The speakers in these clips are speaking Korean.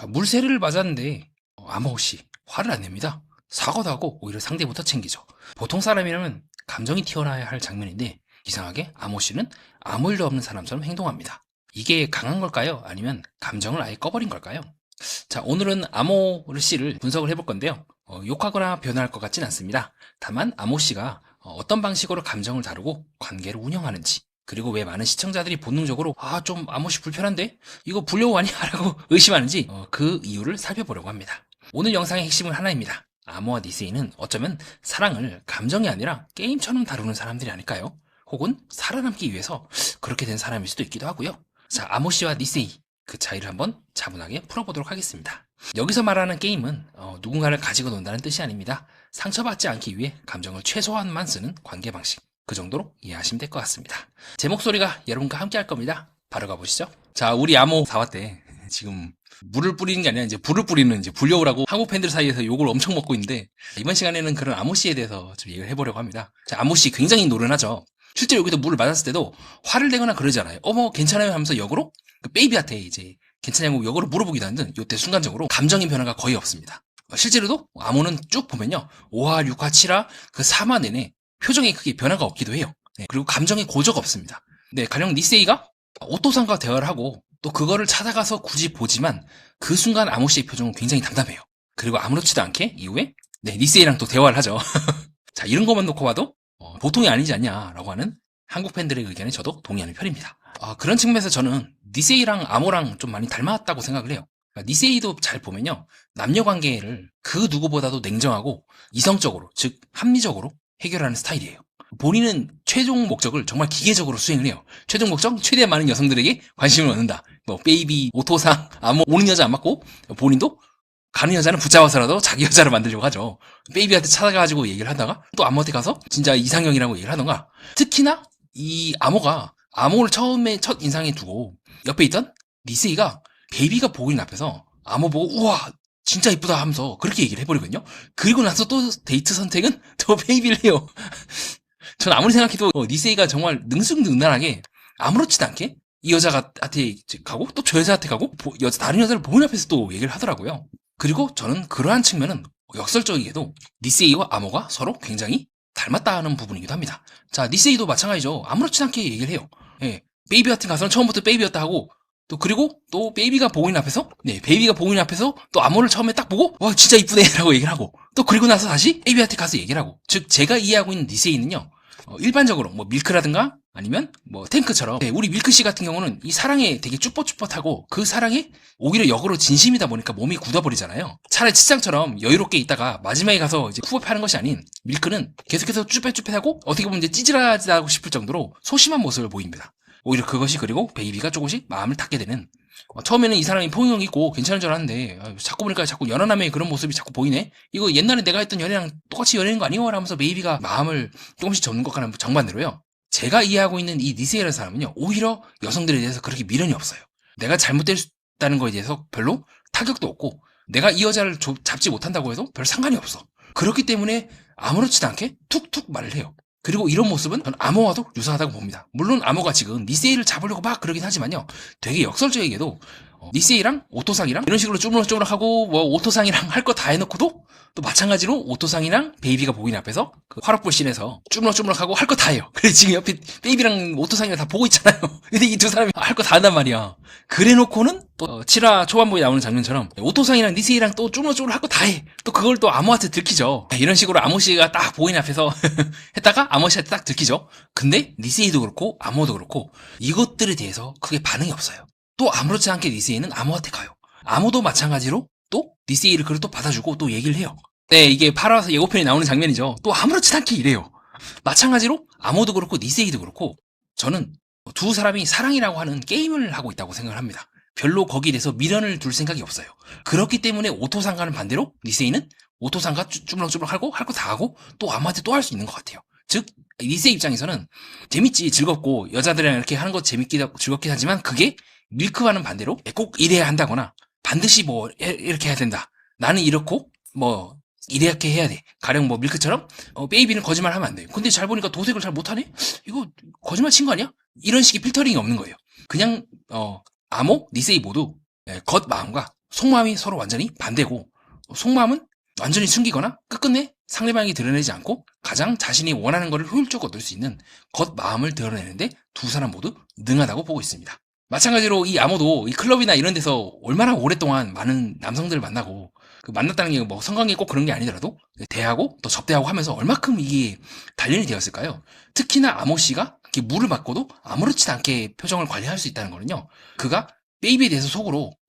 자, 물세례를 맞았는데 아모씨 화를 안 냅니다. 사과도 하고 오히려 상대부터 챙기죠. 보통 사람이라면 감정이 튀어나와야 할 장면인데 이상하게 아모씨는 아무 일도 없는 사람처럼 행동합니다. 이게 강한 걸까요? 아니면 감정을 아예 꺼버린 걸까요? 자, 오늘은 아모 씨를 분석을 해볼 건데요. 욕하거나 변호할 것 같진 않습니다. 다만 아모 씨가 어떤 방식으로 감정을 다루고 관계를 운영하는지, 그리고 왜 많은 시청자들이 본능적으로 좀 아모 씨 불편한데? 이거 불려고 아니야? 라고 의심하는지 그 이유를 살펴보려고 합니다. 오늘 영상의 핵심은 하나입니다. 아모와 니세이는 어쩌면 사랑을 감정이 아니라 게임처럼 다루는 사람들이 아닐까요? 혹은 살아남기 위해서 그렇게 된 사람일 수도 있기도 하고요. 자, 아모 씨와 니세이, 그 차이를 한번 차분하게 풀어보도록 하겠습니다. 여기서 말하는 게임은 누군가를 가지고 논다는 뜻이 아닙니다. 상처받지 않기 위해 감정을 최소한만 쓰는 관계 방식, 그 정도로 이해하시면 될 것 같습니다. 제 목소리가 여러분과 함께 할 겁니다. 바로 가보시죠. 자, 우리 아모 4화 때 지금 물을 뿌리는 게 아니라 이제 불을 뿌리는 이제 불려오라고 한국 팬들 사이에서 욕을 엄청 먹고 있는데, 이번 시간에는 그런 아모 씨에 대해서 좀 얘기를 해보려고 합니다. 자, 아모 씨 굉장히 노련하죠. 실제로 여기서 물을 맞았을 때도 화를 내거나 그러지 않아요. 어머 괜찮아요 하면서 역으로 그 베이비한테 이제 괜찮냐고 역으로 물어보기도 하는 요때 순간적으로 감정의 변화가 거의 없습니다. 실제로도 아모는 쭉 보면요, 5화, 6화, 7화, 그 3화 내내 표정에 크게 변화가 없기도 해요. 네, 그리고 감정의 고저가 없습니다. 네, 가령 니세이가 오토상과 대화를 하고 또 그거를 찾아가서 굳이 보지만 그 순간 아모 씨의 표정은 굉장히 담담해요. 그리고 아무렇지도 않게 이후에 니세이랑 또 대화를 하죠. 자, 이런 것만 놓고 봐도 보통이 아니지 않냐라고 하는 한국 팬들의 의견에 저도 동의하는 편입니다. 그런 측면에서 저는 니세이랑 아모랑 좀 많이 닮았다고 생각을 해요. 그러니까 니세이도 잘 보면요, 남녀 관계를 그 누구보다도 냉정하고 이성적으로, 즉 합리적으로 해결하는 스타일이에요. 본인은 최종 목적을 정말 기계적으로 수행을 해요. 최종 목적, 최대한 많은 여성들에게 관심을 얻는다. 뭐 베이비, 오토상, 아모, 오는 여자 안 맞고 본인도 가는 여자는 붙잡아서라도 자기 여자로 만들려고 하죠. 베이비한테 찾아가가지고 얘기를 하다가 또 아모한테 가서 진짜 이상형이라고 얘기를 하던가. 특히나 이 아모를 처음에 첫 인상에 두고 옆에 있던 니세이가 베이비가 보고 있는 앞에서 아모 보고 우와 진짜 이쁘다 하면서 그렇게 얘기를 해버리거든요. 그리고 나서 또 데이트 선택은 더 베이비를 해요. 전 아무리 생각해도 니세이가 정말 능숙능란하게 아무렇지도 않게 이 여자한테 가고 또 저 여자한테 가고 다른 여자를 보는 앞에서 또 얘기를 하더라고요. 그리고 저는 그러한 측면은 역설적이게도 니세이와 아모가 서로 굉장히 닮았다는 부분이기도 합니다. 자, 니세이도 마찬가지죠. 아무렇지도 않게 얘기를 해요. 예, 베이비 같은 가서는 처음부터 베이비였다 하고 그리고 또 베이비가 보고 있는 앞에서 베이비가 보고 있는 앞에서 또 아모를 처음에 딱 보고 와 진짜 이쁘네 라고 얘기를 하고 또 그리고 나서 다시 베이비한테 가서 얘기를 하고, 즉 제가 이해하고 있는 니세이는요, 일반적으로 뭐 밀크라든가 아니면 뭐 탱크처럼 우리 밀크씨 같은 경우는 이 사랑에 되게 쭈뼛쭈뼛하고 그 사랑에 오히려 역으로 진심이다 보니까 몸이 굳어버리잖아요. 차라리 치장처럼 여유롭게 있다가 마지막에 가서 이제 쿠업하는 것이 아닌 밀크는 계속해서 쭈뼛쭈뼛하고 어떻게 보면 이제 찌질하다고 싶을 정도로 소심한 모습을 보입니다. 오히려 그것이, 그리고 베이비가 조금씩 마음을 닫게 되는, 처음에는 이 사람이 포용력 있고 괜찮은 줄 알았는데 자꾸 보니까 자꾸 연하남의 그런 모습이 자꾸 보이네. 이거 옛날에 내가 했던 연애랑 똑같이 연애하는 거 아니오? 라면서 베이비가 마음을 조금씩 접는 것과는 정반대로요, 제가 이해하고 있는 이 니세이라는 사람은요, 오히려 여성들에 대해서 그렇게 미련이 없어요. 내가 잘못됐다는 거에 대해서 별로 타격도 없고 내가 이 여자를 잡지 못한다고 해도 별 상관이 없어. 그렇기 때문에 아무렇지도 않게 툭툭 말을 해요. 그리고 이런 모습은 저는 아모와도 유사하다고 봅니다. 물론 아모가 지금 니세이를 잡으려고 막 그러긴 하지만요, 되게 역설적이게도 니세이랑 오토상이랑 이런 식으로 쪼물락쪼물락하고 뭐 오토상이랑 할 거 다 해놓고도 또 마찬가지로 오토상이랑 베이비가 보이는 앞에서 그 화락불 씬에서 쪼물락쪼물락하고 할 거 다 해요. 그래 지금 옆에 베이비랑 오토상이랑 다 보고 있잖아요. 근데 이 두 사람이 할 거 다 한단 말이야. 그래놓고는 또 7화 초반부에 나오는 장면처럼 오토상이랑 니세이랑 또 쪼물락쪼물락 할 거 다 해. 또 그걸 또 아모한테 들키죠. 이런 식으로 아모씨가 딱 보이는 앞에서 했다가 아모씨한테 딱 들키죠. 근데 니세이도 그렇고 아모도 그렇고 이것들에 대해서 크게 반응이 없어요. 또 아무렇지 않게 니세이는 아모한테 가요. 아모도 마찬가지로 또 니세이를 그걸 또 받아주고 또 얘기를 해요. 네, 이게 8화 예고편에 나오는 장면이죠. 또 아무렇지 않게 이래요. 마찬가지로 아모도 그렇고 니세이도 그렇고 저는 두 사람이 사랑이라고 하는 게임을 하고 있다고 생각을 합니다. 별로 거기에 대해서 미련을 둘 생각이 없어요. 그렇기 때문에 오토상과는 반대로 니세이는 오토상과 쭈물쭈물하고 할 거 다 하고 또 아모한테 또 할 수 있는 것 같아요. 즉 니세이 입장에서는 재밌지, 즐겁고 여자들이랑 이렇게 하는 거 재밌게 즐겁긴 하지만 그게 밀크와는 반대로 꼭 이래야 한다거나 반드시 뭐 이렇게 해야 된다, 나는 이렇고 뭐 이렇게 해야 돼. 가령 뭐 밀크처럼 베이비는 거짓말 하면 안 돼요. 근데 잘 보니까 도색을 잘 못하네? 이거 거짓말 친 거 아니야? 이런 식의 필터링이 없는 거예요. 그냥 아모, 니세이 모두 겉마음과 속마음이 서로 완전히 반대고, 속마음은 완전히 숨기거나 끝끝내 상대방이 드러내지 않고 가장 자신이 원하는 것을 효율적으로 얻을 수 있는 겉마음을 드러내는데 두 사람 모두 능하다고 보고 있습니다. 마찬가지로 이 암호도 이 클럽이나 이런 데서 얼마나 오랫동안 많은 남성들을 만나고, 만났다는 게 뭐 성관계 꼭 그런 게 아니더라도 대하고 또 접대하고 하면서 얼마큼 이게 단련이 되었을까요? 특히나 아모 씨가 이렇게 물을 맞고도 아무렇지도 않게 표정을 관리할 수 있다는 거는요, 그가 베이비에 대해서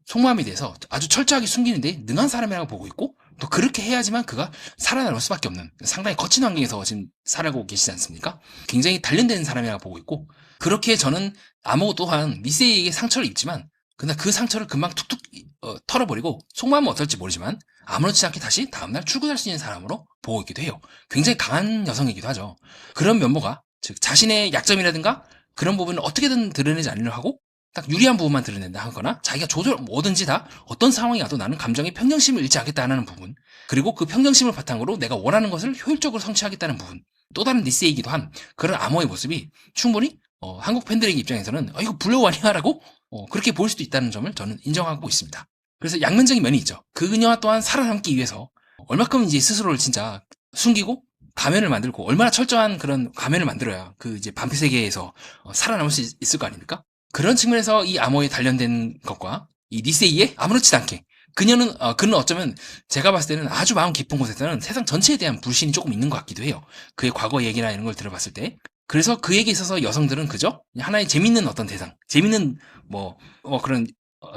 속마음에 대해서 아주 철저하게 숨기는데 능한 사람이라고 보고 있고, 또 그렇게 해야지만 그가 살아남을 수밖에 없는 상당히 거친 환경에서 지금 살아가고 계시지 않습니까? 굉장히 단련된 사람이라고 보고 있고, 그렇게 저는 아모 또한 리세이에게 상처를 입지만 그러나 그 상처를 금방 툭툭 털어버리고 속마음은 어떨지 모르지만 아무렇지 않게 다시 다음날 출근할 수 있는 사람으로 보고 있기도 해요. 굉장히 강한 여성이기도 하죠. 그런 면모가, 즉 자신의 약점이라든가 그런 부분을 어떻게든 드러내지 않으려 하고 딱 유리한 부분만 드러낸다 하거나, 자기가 뭐든지 다 어떤 상황이 와도 나는 감정의 평정심을 잃지 않겠다는 부분, 그리고 그 평정심을 바탕으로 내가 원하는 것을 효율적으로 성취하겠다는 부분, 또 다른 니세이기도 한 그런 암호의 모습이 충분히 한국 팬들에게 입장에서는 이거 불려우 아니야? 라고 그렇게 보일 수도 있다는 점을 저는 인정하고 있습니다. 그래서 양면적인 면이 있죠. 그녀와 또한 살아남기 위해서 얼마큼 이제 스스로를 진짜 숨기고 가면을 만들고, 얼마나 철저한 그런 가면을 만들어야 그 이제 반피 세계에서 살아남을 수 있을 거 아닙니까? 그런 측면에서 이 암호에 단련된 것과 이 니세이의 아무렇지도 않게, 그는 어쩌면 제가 봤을 때는 아주 마음 깊은 곳에서는 세상 전체에 대한 불신이 조금 있는 것 같기도 해요. 그의 과거 얘기나 이런 걸 들어봤을 때. 그래서 그에게 있어서 여성들은 그저 하나의 재밌는 어떤 대상, 재밌는 그런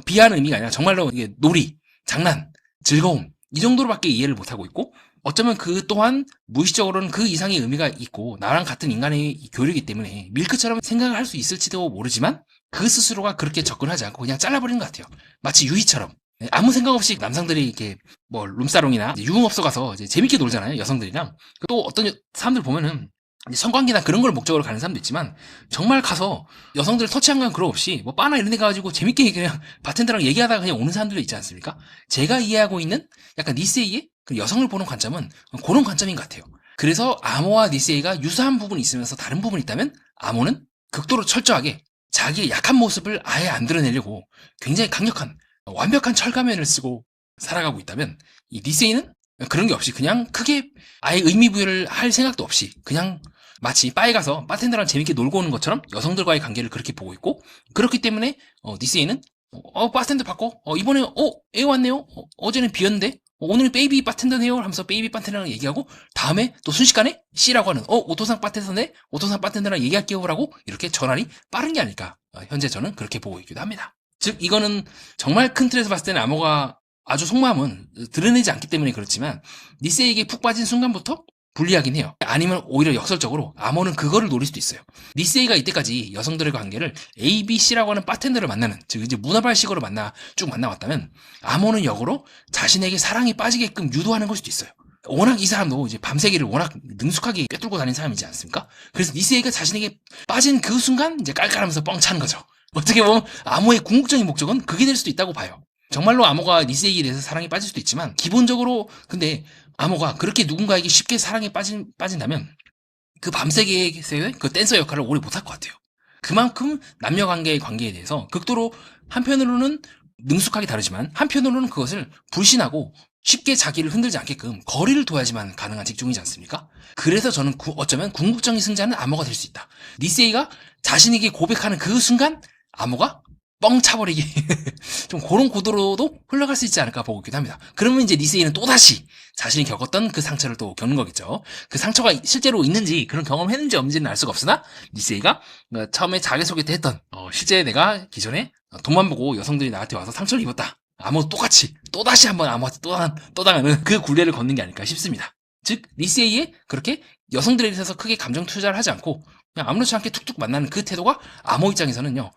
비하는 의미가 아니라 정말로 이게 놀이, 장난, 즐거움, 이 정도로밖에 이해를 못하고 있고, 어쩌면 그 또한 무의식적으로는 그 이상의 의미가 있고 나랑 같은 인간의 교류이기 때문에 밀크처럼 생각을 할 수 있을지도 모르지만 그 스스로가 그렇게 접근하지 않고 그냥 잘라버리는 것 같아요. 마치 유희처럼 아무 생각 없이 남성들이 이렇게 룸사롱이나 유흥업소 가서 이제 재밌게 놀잖아요, 여성들이랑. 또 어떤 사람들 보면은 성관계나 그런 걸 목적으로 가는 사람도 있지만, 정말 가서 여성들을 터치한 건 그런 없이 바나 이런 데 가가지고 재밌게 그냥 바텐더랑 얘기하다가 그냥 오는 사람들도 있지 않습니까? 제가 이해하고 있는 약간 니세이의 그 여성을 보는 관점은 그런 관점인 것 같아요. 그래서 아모와 니세이가 유사한 부분이 있으면서 다른 부분이 있다면, 아모는 극도로 철저하게 자기의 약한 모습을 아예 안 드러내려고 굉장히 강력한 완벽한 철가면을 쓰고 살아가고 있다면, 이 니세이는 그런 게 없이 그냥 크게 아예 의미 부여를 할 생각도 없이 그냥 마치 바에 가서 바텐더랑 재밌게 놀고 오는 것처럼 여성들과의 관계를 그렇게 보고 있고, 그렇기 때문에 니세이는 바텐더 바꿔, 이번에 애 왔네요, 어제는 비였는데 오늘 베이비 바텐더네요 하면서 베이비 바텐더랑 얘기하고, 다음에 또 순식간에 C라고 하는 오토상 바텐더네, 오토상 바텐더랑 얘기할게요 라고 이렇게 전환이 빠른 게 아닐까, 현재 저는 그렇게 보고 있기도 합니다. 즉 이거는 정말 큰 틀에서 봤을 때는 아모가 아주 속마음은 드러내지 않기 때문에 그렇지만 니세이에게 푹 빠진 순간부터 불리하긴 해요. 아니면 오히려 역설적으로 아모는 그거를 노릴 수도 있어요. 니세이가 이때까지 여성들의 관계를 A, B, C라고 하는 바텐더를 만나는, 즉 이제 문어발식으로 쭉 만나왔다면, 아모는 역으로 자신에게 사랑에 빠지게끔 유도하는 걸 수도 있어요. 워낙 이 사람도 이제 밤새기를 워낙 능숙하게 꿰뚫고 다니는 사람이지 않습니까? 그래서 니세이가 자신에게 빠진 그 순간 이제 깔깔하면서 뻥 차는 거죠. 어떻게 보면 아모의 궁극적인 목적은 그게 될 수도 있다고 봐요. 정말로 아모가 니세이에 대해서 사랑에 빠질 수도 있지만, 기본적으로 근데 아모가 그렇게 누군가에게 쉽게 사랑에 빠진다면 그 밤새기의 그 댄서 역할을 오래 못할 것 같아요. 그만큼 남녀관계의 관계에 대해서 극도로 한편으로는 능숙하게 다르지만 한편으로는 그것을 불신하고 쉽게 자기를 흔들지 않게끔 거리를 둬야지만 가능한 직종이지 않습니까? 그래서 저는 어쩌면 궁극적인 승자는 아모가 될 수 있다. 니세이가 자신에게 고백하는 그 순간 아모가 뻥 차버리기 좀 그런 고도로도 흘러갈 수 있지 않을까 보고 있기도 합니다. 그러면 이제 니세이는 또다시 자신이 겪었던 그 상처를 또 겪는 거겠죠. 그 상처가 실제로 있는지 그런 경험을 했는지 없는지는 알 수가 없으나, 니세이가 처음에 자기소개 때 했던 실제 내가 기존에 돈만 보고 여성들이 나한테 와서 상처를 입었다, 아무 똑같이 또다시 한번 아무한테 또 당하는 그 굴레를 걷는 게 아닐까 싶습니다. 즉 니세이의 그렇게 여성들에 대해서 크게 감정 투자를 하지 않고 그냥 아무렇지 않게 툭툭 만나는 그 태도가 아모 입장에서는요,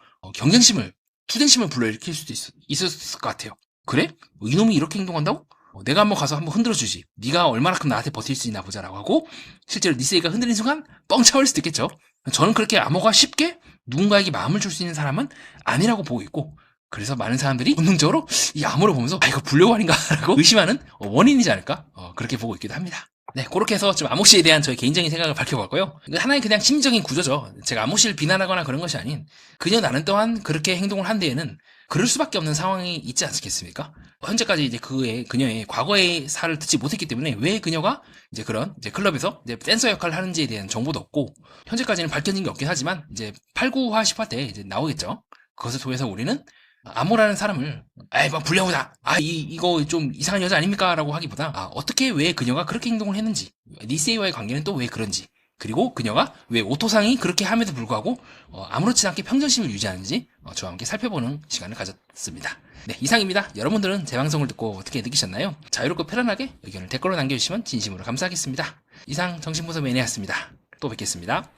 투쟁심을 불러일으킬 수도 있었을 것 같아요. 그래? 이놈이 이렇게 행동한다고? 내가 한번 가서 한번 흔들어주지. 네가 얼마나큼 나한테 버틸 수 있나 보자라고 하고, 실제로 니세이가 흔들린 순간 뻥 차버릴 수도 있겠죠. 저는 그렇게 아모가 쉽게 누군가에게 마음을 줄 수 있는 사람은 아니라고 보고 있고, 그래서 많은 사람들이 본능적으로 이 아모를 보면서 이거 불려고 아닌가 라고 의심하는 원인이지 않을까, 그렇게 보고 있기도 합니다. 네, 그렇게 해서 좀 아모 씨에 대한 저의 개인적인 생각을 밝혀봤고요. 하나의 그냥 심리적인 구조죠. 제가 아모 씨를 비난하거나 그런 것이 아닌, 그녀 나는 또한 그렇게 행동을 한 데에는 그럴 수밖에 없는 상황이 있지 않겠습니까? 현재까지 이제 그녀의 과거의 사를 듣지 못했기 때문에 왜 그녀가 이제 그런 이제 클럽에서 이제 댄서 역할을 하는지에 대한 정보도 없고, 현재까지는 밝혀진 게 없긴 하지만 이제 8, 9화, 10화 때 이제 나오겠죠. 그것을 통해서 우리는 아모라는 사람을 에이 뭐 불려보자, 이거 좀 이상한 여자 아닙니까? 라고 하기보다 어떻게 왜 그녀가 그렇게 행동을 했는지, 니세이와의 관계는 또 왜 그런지, 그리고 그녀가 왜 오토상이 그렇게 함에도 불구하고 아무렇지 않게 평정심을 유지하는지 저와 함께 살펴보는 시간을 가졌습니다. 네, 이상입니다. 여러분들은 제 방송을 듣고 어떻게 느끼셨나요? 자유롭고 편안하게 의견을 댓글로 남겨주시면 진심으로 감사하겠습니다. 이상 정신보석 매니아였습니다. 또 뵙겠습니다.